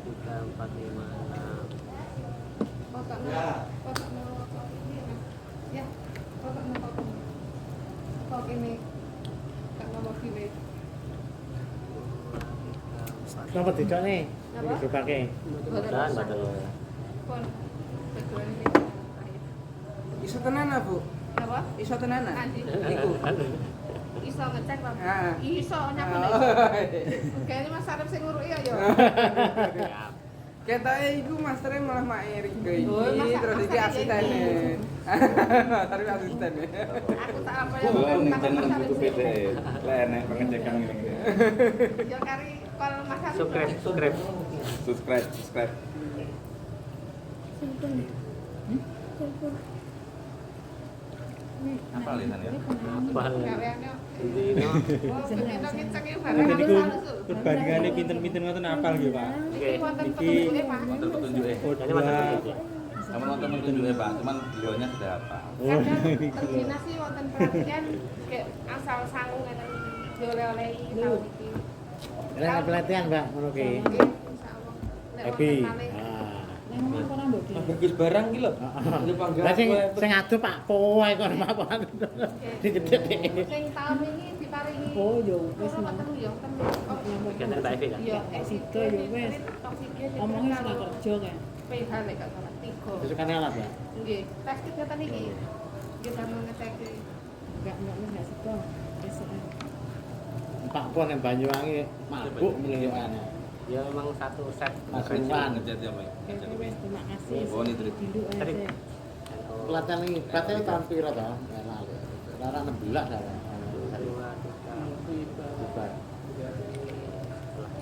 3, 4, 5, 6. Kotak mau ini ya. Kotak mau kok ini tak mau pilih. Nomor tidak nih? Apa? Ini dipakai. Dan batal. Pon. Bagian ini. Iso tenan Bu? Apa? Iso tenan. Andi. Iku. Iso ngecek Pak. Heeh. Iso nyapa. Kayaknya Mas Arif sing nguruki ya. Siap. Ketoke iku mastere malah mak Erik iki. Oh, Mas- Terus iki Mas- asistene. Tapi asistene. Aku tak apa ya. Kalau ning tak channel Mas Arif YouTube sing- beda. Lah enek pengecekan ngene. Ya kari kol Mas Arif. Subscribe. Subscribe. Apa lisan ya? Apal. Gaweane. Dino. Oh, bener ngecek iki barang Nanti niku halus. perbandingannya pinten-pinten ngoten apal nggih, Pak. Iki wonten Iki- petunjuke Pak. Wonten petunjuke. Oh, Ini mantap dua. ini. Sama nonton petunjuke Pak, cuman beliaunya sudah apa? Oh, Kadang niku. koordinasi wonten pelatihan kayak asal sangu ngeten dioleh-olehi tahun iki. Lah pelatihan, Mbak, ngono ki. Nggih, insyaallah. Nek Happy. wonten malih. Bagus barang ki lho. Ini panggilan. Lah sing adu Pak Po ae kon apa. Digedhe. Sing tahun ini diparingi. Oh, ya wis, Kula wonten ya wonten. Kegiatan Pak Evi kan? Iya, Sida ya wis. Omongnya sudah kerja kan. PH nek gak salah 3. Besokane alat, Mbak. Nggih, tes kit ngeten iki. Kita mau ngecek Enggak sida. Wis. Pak Po nang Banyuwangi mabuk miliyoane. Ya memang satu set. Pasuruan. Ngecat ya, Pak. Oke, wis, terima kasih. Oh, ini trip. Dulu aja. Trip. Pelatihan iki pelatihan tahun piro to? Lalu. Lara 16 ada.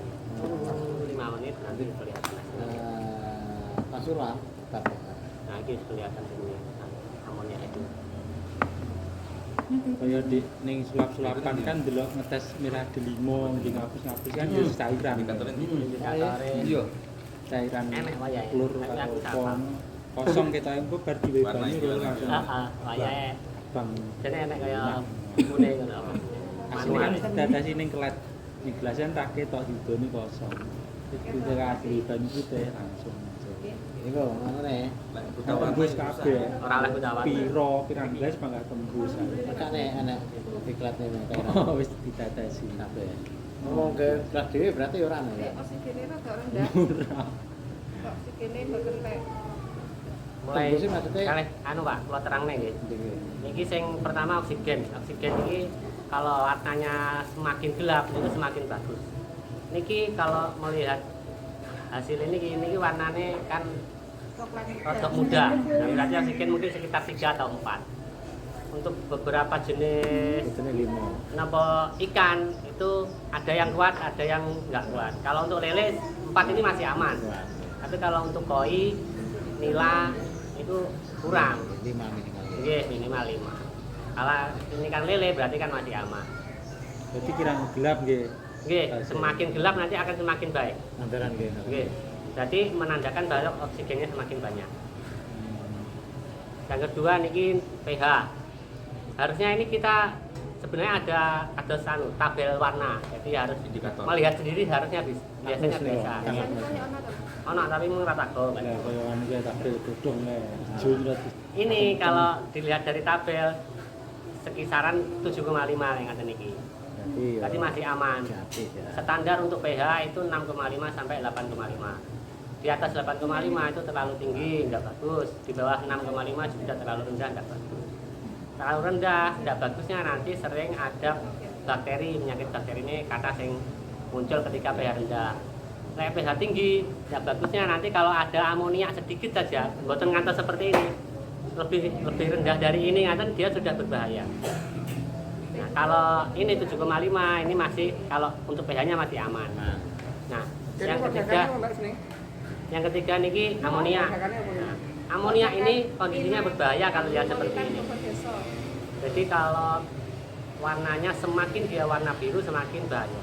5 menit nanti kelihatan hasilnya. Pasuruan tetap. Nah, ini kelihatan ini amonnya itu. Kaya di ning sulap-sulapan kan delok ngetes mirah delimo nggih ngapus-ngapus kan ya cairan. Indikatornya Indikatore. Iya. Cairan Enek wayahe. telur Tapi aku atau sama. kosong kita itu bar diwe Warna banyu iki lho warna langsung Heeh, wayahe. bang. Jadi enek kaya kuning ngono apa. Asline kan Manual. dadasi ning kelet. Ning gelasan tak ketok hidone kosong. Itu diwe banyu putih langsung. Iku ngono ne. Lah, Tembus kabeh. Ora oleh kudawan. Piro pirang gelas mangga tembus. Makane enak diklatne kayak Oh wis didadasi. kabeh. Ngomong ke kelas dhewe berarti ora ana ya. Oksigennya rada rendah. Murah. Oksigennya boten tek. Mulai Tembusnya maksudnya- kalih anu Pak, kula terangne nggih. Niki sing pertama oksigen. Oksigen iki kalau warnanya semakin gelap itu semakin bagus. Niki kalau melihat hasil ini warnanya kan rodok muda. Nah, berarti oksigen mungkin sekitar 3 atau 4. Untuk beberapa jenis Itune 5. napa ikan itu ada yang kuat, ada yang enggak kuat. Kalau untuk lele 4 ini masih aman. Tapi kalau untuk koi, nila itu kurang. 5 minimal. Nggih, minimal 5. Kalau ini kan lele berarti kan masih aman. Berarti kirang gelap nggih. Nggih, semakin gelap nanti akan semakin baik. Andaran nggih. Nggih. Jadi menandakan bahwa oksigennya semakin banyak. Yang kedua niki pH. Harusnya ini kita sebenarnya ada tabel warna. Jadi harus Indikator. melihat sendiri harusnya biasanya Bagus, bisa. Leo. Biasanya ono to. Ono tapi mung rata go. Lah kaya anu ya tabel dodong le. Jumlah Ini kalau dilihat dari tabel sekisaran 7,5 yang ada niki. Berarti masih aman. Jati ya. Standar untuk pH itu 6,5 sampai 8,5. Di atas 8,5 itu terlalu tinggi, enggak bagus. Di bawah 6,5 juga terlalu rendah, enggak bagus. Terlalu rendah, enggak bagusnya nanti sering ada bakteri, penyakit bakteri ini kata sing muncul ketika pH rendah. Kayak pH tinggi, enggak bagusnya nanti kalau ada amonia sedikit saja, mboten ngantos seperti ini. Lebih rendah dari ini nganten dia sudah berbahaya. Nah, kalau ini 7,5 ini masih kalau untuk pH-nya masih aman. Nah, yang ketiga niki amonia. Nah, amonia ini kondisinya berbahaya kalau lihat seperti ini. Jadi kalau warnanya semakin dia warna biru semakin bahaya.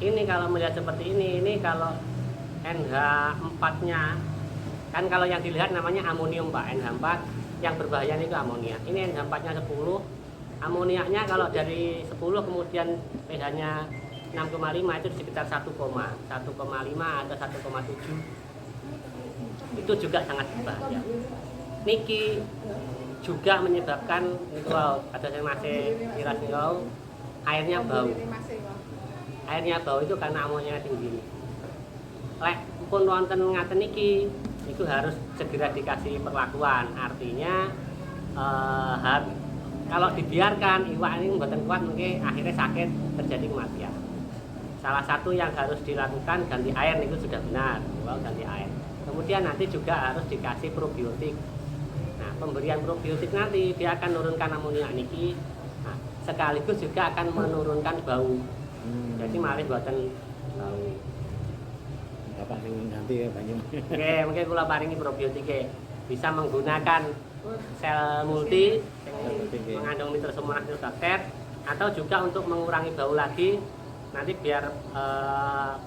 Ini kalau melihat seperti ini kalau NH4-nya kan kalau yang dilihat namanya amonium Pak, NH4 yang berbahaya itu amonia. Ini NH4-nya 10, amoniaknya kalau dari 10 kemudian pH-nya 6,5 itu sekitar 1,5 atau 1,7 itu juga sangat berbahaya. Niki juga menyebabkan niku ada yang masih kira-kira airnya bau. Airnya bau itu karena amonia tinggi. Lek pun wonten ngaten niki itu harus segera dikasih perlakuan. Artinya kalau dibiarkan iwak ini mboten kuat mungkin akhirnya sakit, terjadi kematian. Salah satu yang harus dilakukan ganti air itu sudah benar, ganti air. Kemudian nanti juga harus dikasih probiotik. Nah, pemberian probiotik nanti dia akan menurunkan amonia niki. Nah, sekaligus juga akan menurunkan bau. Jadi malah buatan bau. Bapak sing ganti ya banyu. Oke, mungkin kula paringi probiotik bisa menggunakan sel multi mengandung Nitrosomonas Nitrobakter atau juga untuk mengurangi bau lagi. Nanti biar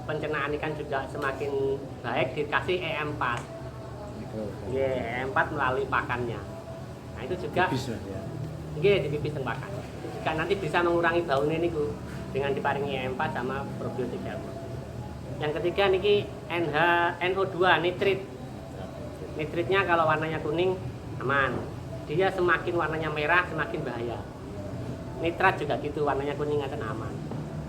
pencernaan ikan juga semakin baik dikasih E4. E4 melalui pakannya. Nah, itu juga di pipis dan pakan. Juga nanti bisa mengurangi baunya niku dengan diparingi E4 sama probiotik ya. Yang ketiga niki NO2 nitrit. Nitritnya kalau warnanya kuning aman. Dia semakin warnanya merah semakin bahaya. Nitrat juga gitu, warnanya kuning akan aman.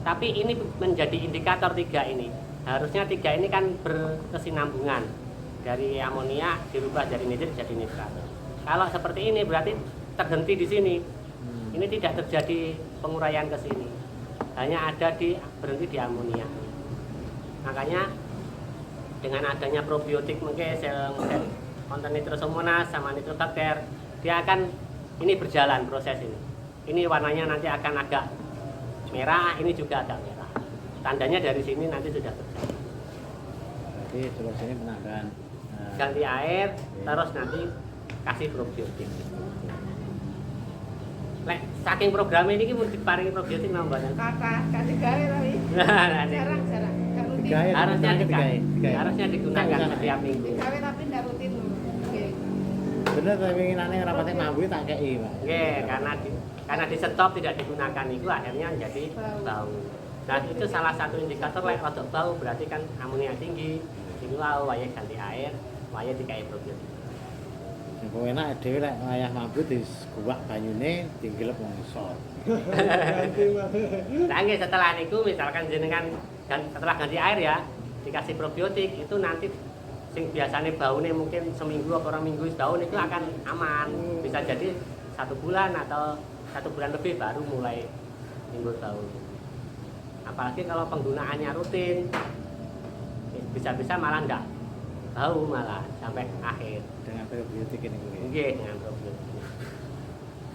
Tapi ini menjadi indikator 3 ini. Harusnya 3 ini kan berkesinambungan. Dari amonia dirubah dari nitrit jadi nitrat. Kalau seperti ini berarti terhenti di sini. Ini tidak terjadi penguraian ke sini. Hanya ada berhenti di amonia. Makanya dengan adanya probiotik mungkin konten Nitrosomonas sama Nitrobakter, dia akan ini berjalan proses ini. Ini warnanya nanti akan agak merah, ini juga agak merah. Tandanya dari sini nanti sudah terjadi. Jadi solusinya penambahan ganti air, terus nanti kasih probiotik. Lek saking program ini mau diparingi probiotik nambahan. Kata kasih gawe tapi Nah, jarang. Gak rutin. harusnya digunakan setiap minggu. Gawe tapi nggak rutin. Oke. bener tapi winginane rapatnya mambu tak kei Pak. Nggih, karena di stop tidak digunakan itu akhirnya jadi bau. Dan itu salah satu indikator lek rada bau berarti kan amonia tinggi. Iku wae ganti air, wae dikai probiotik. Sing enak dhewe lek wayah mambu diguwak banyune digelep wong isor. Nah, nggih setelah niku misalkan jenengan setelah ganti air ya dikasih probiotik itu nanti sing biasanya baunya mungkin seminggu atau orang minggu bau itu akan aman, bisa jadi 1 bulan atau 1 bulan lebih baru mulai timbul bau. Apalagi kalau penggunaannya rutin bisa-bisa malah enggak bau malah sampai akhir Dengan probiotik ini kuwi. nggih dengan probiotik.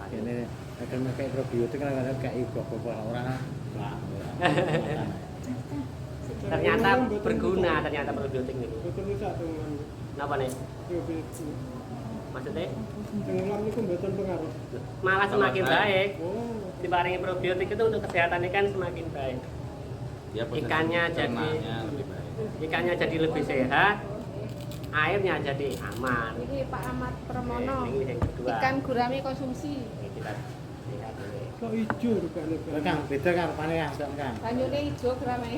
Ini akan pakai probiotik kan kadang kayak ibu-ibu orang lah. Ternyata berguna ternyata probiotik ini. Betul bisa dengan Napa nih? probiotik. Maksudnya Tenggelam itu betul pengaruh. malah semakin baik. Oh, Dibarengi probiotik itu untuk kesehatan ikan semakin baik. Dia proses Ikannya cernanya lebih baik. Ikannya jadi lebih sehat, airnya jadi aman. Ini Pak Ahmad Pramono. Ini yang kedua. Ikan gurami konsumsi. Ini kita lihat ini. kok hijau rupanya. Kang, beda kan rupane Kang. Banyune hijau gurami.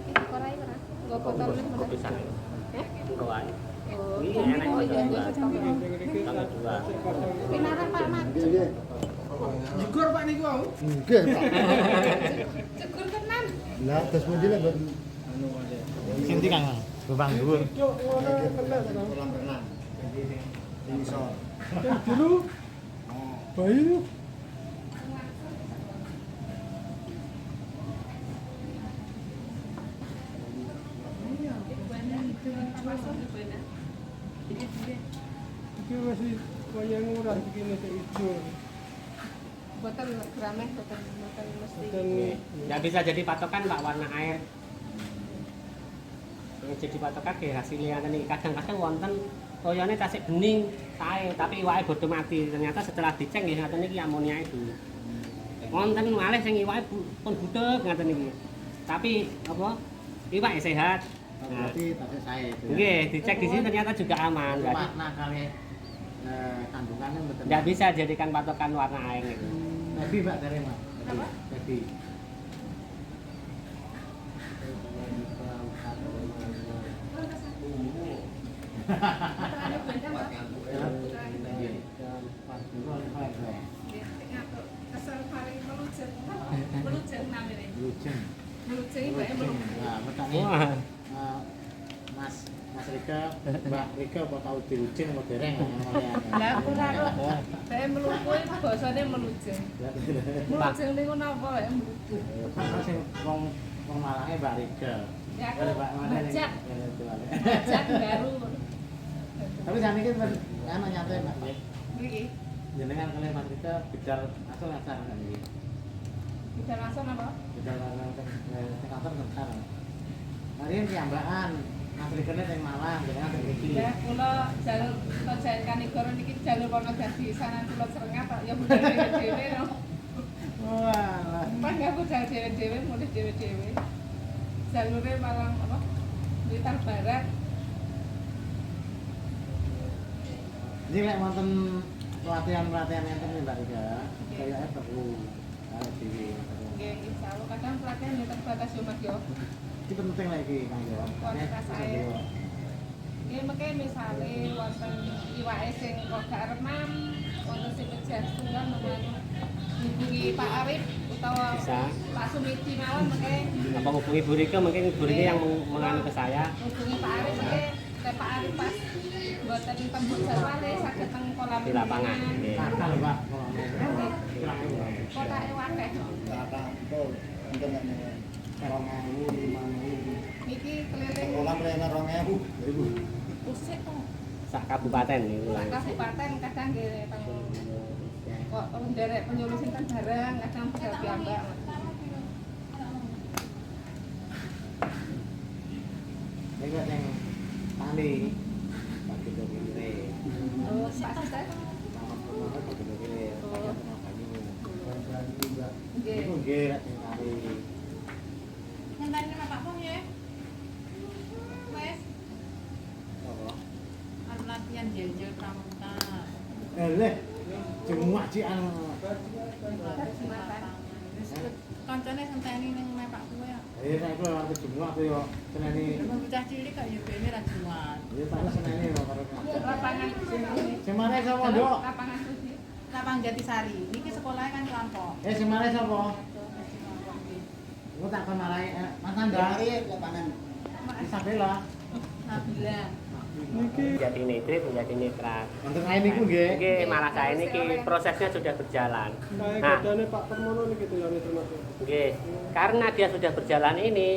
Iki korai ora? Enggak botol nih Kopi sana. Eh? Enggak wae. Oh, Ini iya. enak Oh iya, juga. iya, stok. Sama dua. Pinara Pak Ahmad. Jugor Pak niku mau. Nggih, Pak. Jegur tenan. Lah terus pundi lek mboten Sinti Kang, Bang dhuwur. Cuk ngono kena ta. kolam renang. Sing iso. Dulu bayi iki masih wayang ora begini sing hijau. Botol gurame botol mesti. Dan Nggak bisa jadi patokan Pak warna air. Yang jadi patokan kayak hasilnya nih. Kadang-kadang wonten toyone tasik bening, tae, tapi iwake bodo mati. Ternyata setelah dicek nggih ngaten iki amonia itu. Wonten malih sing iwake pun budek ngaten iki. Tapi apa? Iwake sehat. Nah, Berarti tasik sae itu. nggih, dicek di sini ternyata juga aman. Berarti Makna kali kandungannya betul. nggak bisa jadikan patokan warna air itu. Tapi Pak dari Mas. Apa? Jadi Putrane benda, Pak. Kesel paling melujeng. Melujeng namanya. Lujeng. Melujeng iki bae melujeng. Nah, makanya Wah. Mas Rika, Mbak Rika apa tahu dilujeng apa dereng Lah aku karo bae melungkuh basane melujeng. Melujeng niku napa wae melujeng. Kan sing wong Malange Mbak Rika. Ya aku Kalau Mbak mana nih? bajak. Ya, itu aja. Bajak baru. Tapi jane iki anak nyantai Mbak. Iki Jenengan kalian Mas Rika bidal asal asal kan iki. bisa langsung apa? Bidal asal asal. Mari piyambakan. Mas Rika ning Malang, jenengan teng mriki. Ya kula jalur Jaya Kanigoro niki jalur Wonogiri sana kula Srengah Pak ya budal dhewe-dhewe no. Wah. Pas aku jalan dhewe-dhewe mulih dhewe-dhewe. Jalure Malang apa? Blitar Barat. Ini lek wonten pelatihan-pelatihan enten nih Mbak Rika, kayaknya perlu ada di Nggih, insyaallah kadang pelatihan ya terbatas yo Mas yo. Ini penting lagi Kang Yo. Kualitas air. Nggih mengke misale wonten iwake sing kok gak renam, wonten sing kejar tunggal menawa hubungi Pak Arif utawa Bisa. Pak Sumiti mawon mengke Apa hubungi Bu Rika, mungkin Bu Rika yang menganu ke saya. hubungi Pak Arif mengke Pak Arif pas mboten tembus jadwale saged teng kolam Di lapangan. Nggih. Kakak lho Pak. Kotake wakeh. Kakak, tuh, enten nek 2.000, 5.000. Niki keliling Kolam rene 2.000. pusik kok. Sak kabupaten niku. Sak kabupaten kadang nggih teng kok nderek penyuluh sinten bareng kadang bisa piyambak. Ini kok yang tani. Pak Gitu Kire. Terus Pak Sister Sama-sama Pak Gitu Kire. Pak Banyu. nggih. Iku nggih lek sing tani. Ngenteni Pak Pung ya. Wes, Apa? arep latihan jel-jel pramuka. Leh. Cuma ci anu. Kancane senteni ning Pak Pung ya. Nek aku arep jumlah aku yo seneni. Bocah cilik kok ya bene ra jumat. Ya tak seneni lho karo Lapangan Sing mare sapa, Nduk? lapangan suci. Lapang Jatisari. Niki sekolahnya kan kelompok. Sing mare sapa? Aku tak kon marai Mas Anda. lapangan. Isabella. Nabila. Menjadi nitrit, menjadi nitrat. Untuk air niku nggih. Oke, malah saya ini prosesnya sudah berjalan. Kayak Nah, gadane Pak Permono nih gitu ya termasuk. oke, karena dia sudah berjalan ini,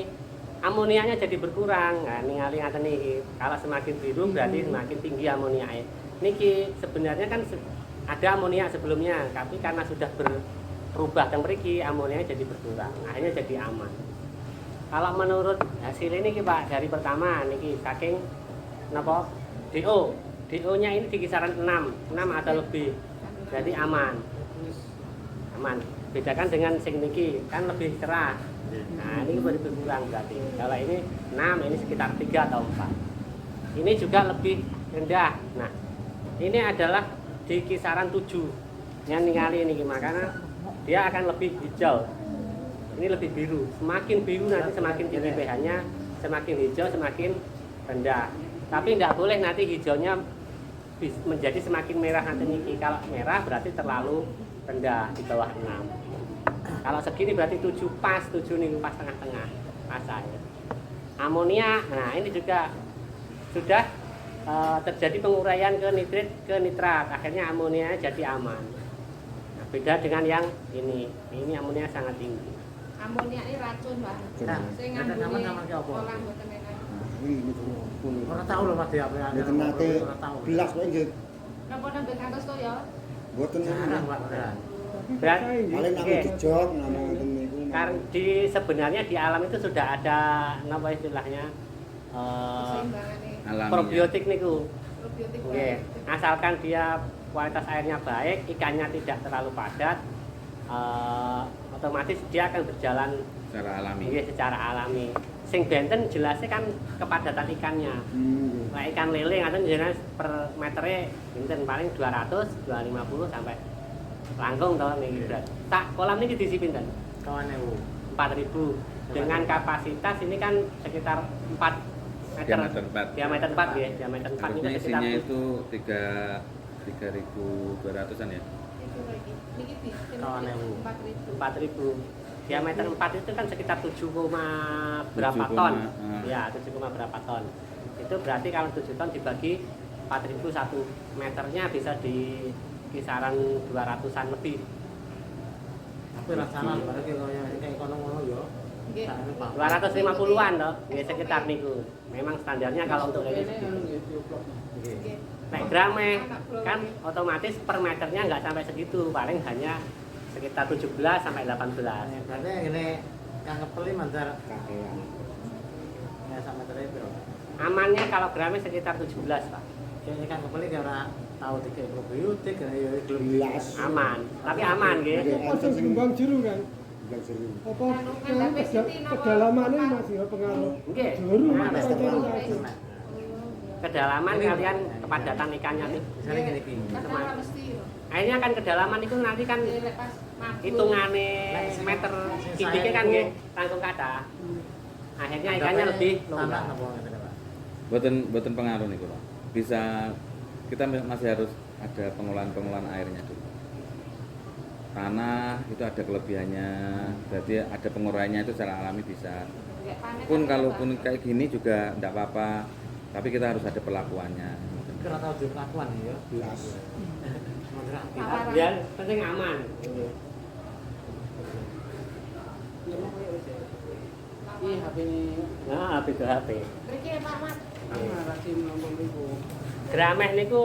amonianya jadi berkurang. Nah, ningali ngaten niki. Kalau semakin biru berarti semakin tinggi amoniaknya. Niki sebenarnya kan ada amonia sebelumnya, tapi karena sudah berubah teng mriki amonianya jadi berkurang. Akhirnya jadi aman. Kalau menurut hasil ini Pak dari pertama niki saking napa DO-nya ini di kisaran 6 atau lebih. Jadi aman. Aman. Bedakan dengan sing niki kan lebih cerah. Nah, ini baru berkurang berarti. Kalau ini 6, ini sekitar 3 atau 4. Ini juga lebih rendah. Nah, ini adalah di kisaran 7. Yang ningali ini makanya dia akan lebih hijau. Ini lebih biru. Semakin biru nanti semakin tinggi pH-nya, semakin hijau semakin rendah. Tapi tidak boleh nanti hijaunya menjadi semakin merah nanti niki. Kalau merah berarti terlalu rendah di bawah 6. Kalau segini berarti 7 pas, 7 nih pas tengah-tengah pas saya. Amonia, nah ini juga sudah terjadi penguraian ke nitrit ke nitrat, akhirnya amonia jadi aman. Nah, beda dengan yang ini amonia sangat tinggi. Amonia ini racun, Mbak. Nah, Sing ada ngambune nama ki apa? kolam mboten enak. Ini pun. Ora tahu lho Mas dia apa. Mboten nate gelas wae nggih. Napa nambah kantos to ya? Mboten Jarang Pak. Berarti paling namung dijog namung ngoten niku. sebenarnya di alam itu sudah ada apa istilahnya Seimbangane probiotik niku. probiotik. Nggih, asalkan dia kualitas airnya baik, ikannya tidak terlalu padat, otomatis dia akan berjalan Secara alami. secara alami. Sing benten jelasnya kan kepadatan ikannya. Nah, ikan lele ngaten jelas per meternya benten paling 200, 250 sampai Langkung to niki berat. Tak kolam niki diisi pinten? 4.000 dengan kapasitas ini kan sekitar 4 meter. Diameter 4. Diameter 4 ya, diameter 4 Harusnya itu sekitar isinya itu 3.200-an ya. Itu lagi. Niki di Kawan ewu. 4.000. 4.000. Diameter 4 itu kan sekitar 7, berapa 7, ton? ah. Ya, 7, berapa ton. Itu berarti kalau 7 ton dibagi 4.000 1 meternya bisa di kisaran 200-an lebih. Tapi rasanya berarti kalau yang kayak kono-kono yo. Nggih. 250-an toh, ya sekitar niku. Memang standarnya kalau untuk kayak gitu. Nggih. Nek grame kan otomatis per meternya nggak sampai segitu, paling hanya sekitar 17 sampai 18. Berarti ini kang ngepeli mantar Kakean. ya sama terus. Amannya kalau grame sekitar 17, Pak. Kayaknya kang ngepeli karena tahu tiga probiotik karena ya gelem Belas. Aman, tapi aman nggih. Ada gelombang jeru kan. Bilang seru. Apa kedalamannya masih ya pengaruh. Nggih. Jeru Nah, apa jeru aja. kedalaman kalian kepadatan ikannya nih. misalnya gini gini. Kadang mesti yo. Akhirnya kan kedalaman itu nanti kan Lek pas mabur. hitungane meter kubiknya kan nggih langkung kata. Akhirnya ikannya lebih tanah longgar. apa ngene Pak. Boten pengaruh niku, Pak. Bisa kita masih harus ada pengolahan airnya dulu. Tanah itu ada kelebihannya, berarti ada penguraiannya itu secara alami bisa. Lek panen Pun kan kalaupun tambah. kayak gini juga enggak apa-apa, tapi kita harus ada perlakuannya. Kira tahu di pelakuan ya. Belas. Sementara Tawaran. Biar penting aman. Iya, HP ini. Nah, HP ke HP. Mriki ya, Pak Mat. Rasim ngomong iku. Grameh niku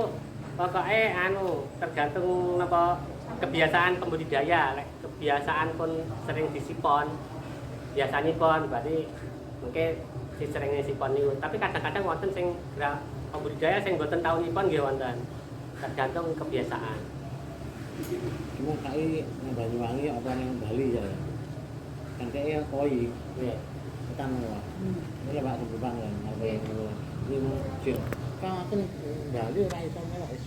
pokoknya tergantung apa kebiasaan pembudidaya. Lek kebiasaan pun sering disipon. Biasanya pon berarti mungkin si seringnya sipon niku. Tapi kadang-kadang wonten sing pembudidaya sing mboten tau nipon nggih wonten. Tergantung kebiasaan. Cuma kai nang Banyuwangi apa nang Bali ya. Kan kayak koi Nggih. ikan wah. Ini Pak Bang kan. Ini mau jil. Kan Bali ora iso melok wis.